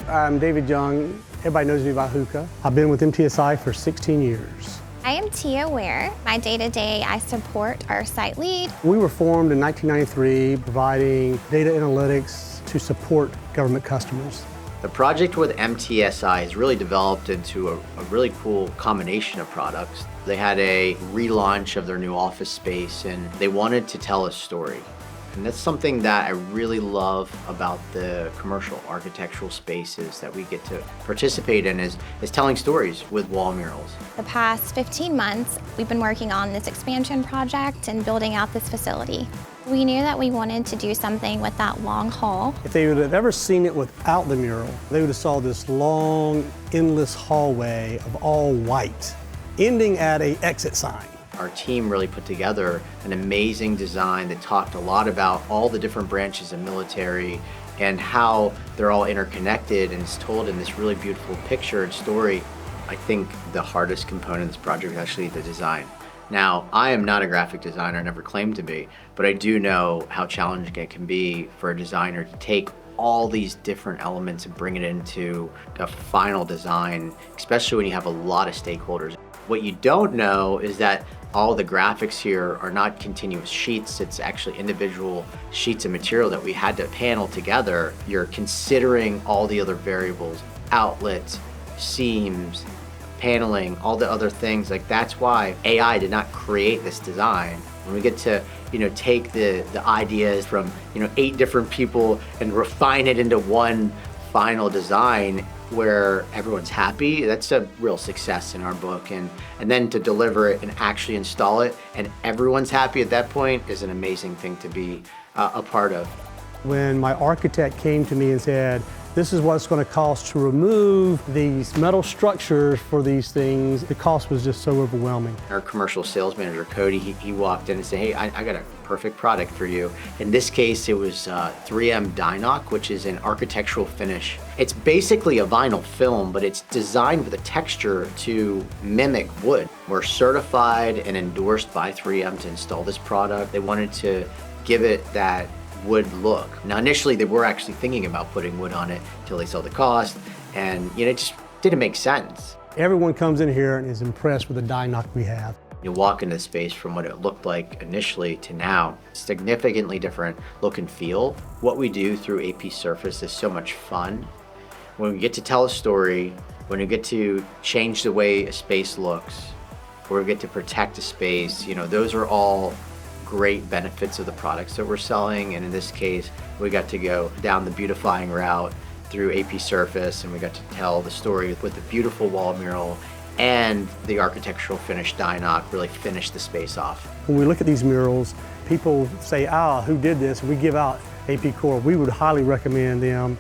I'm David Young. Everybody knows me by Hookah. I've been with MTSI for 16 years. I am Tia Ware. My day-to-day, I support our site lead. We were formed in 1993, providing data analytics to support government customers. The project with MTSI has really developed into a really cool combination of products. They had a relaunch of their new office space and they wanted to tell a story. And that's something that I really love about the commercial architectural spaces that we get to participate in is telling stories with wall murals. The past 15 months, we've been working on this expansion project and building out this facility. We knew that we wanted to do something with that long hall. If they would have ever seen it without the mural, they would have saw this long, endless hallway of all white, ending at an exit sign. Our team really put together an amazing design that talked a lot about all the different branches of military and how they're all interconnected, and it's told in this really beautiful picture and story. I think the hardest component of this project is actually the design. Now, I am not a graphic designer, I never claimed to be, but I do know how challenging it can be for a designer to take all these different elements and bring it into a final design, especially when you have a lot of stakeholders. What you don't know is that all the graphics here are not continuous sheets, it's actually individual sheets of material that we had to panel together. You're considering all the other variables, outlets, seams, paneling, all the other things. Like that's why AI did not create this design. When we get to take the ideas from 8 different people and refine it into one final design where everyone's happy, that's a real success in our book. And then to deliver it and actually install it and everyone's happy at that point is an amazing thing to be a part of. When my architect came to me and said, this is what it's going to cost to remove these metal structures for these things, the cost was just so overwhelming. Our commercial sales manager, Cody, he walked in and said, hey, I got a perfect product for you. In this case, it was 3M DI-NOC, which is an architectural finish. It's basically a vinyl film, but it's designed with a texture to mimic wood. We're certified and endorsed by 3M to install this product. They wanted to give it that wood look. Now initially they were actually thinking about putting wood on it until they saw the cost, and it just didn't make sense. Everyone comes in here and is impressed with the DI-NOC we have. You walk into the space from what it looked like initially to now, significantly different look and feel. What we do through AP Surface is so much fun. When we get to tell a story, when we get to change the way a space looks, or we get to protect a space, those are all great benefits of the products that we're selling. And in this case, we got to go down the beautifying route through AP Surface, and we got to tell the story with the beautiful wall mural and the architectural finish DI-NOC really finish the space off. When we look at these murals, people say, who did this? We give out AP Corp. We would highly recommend them.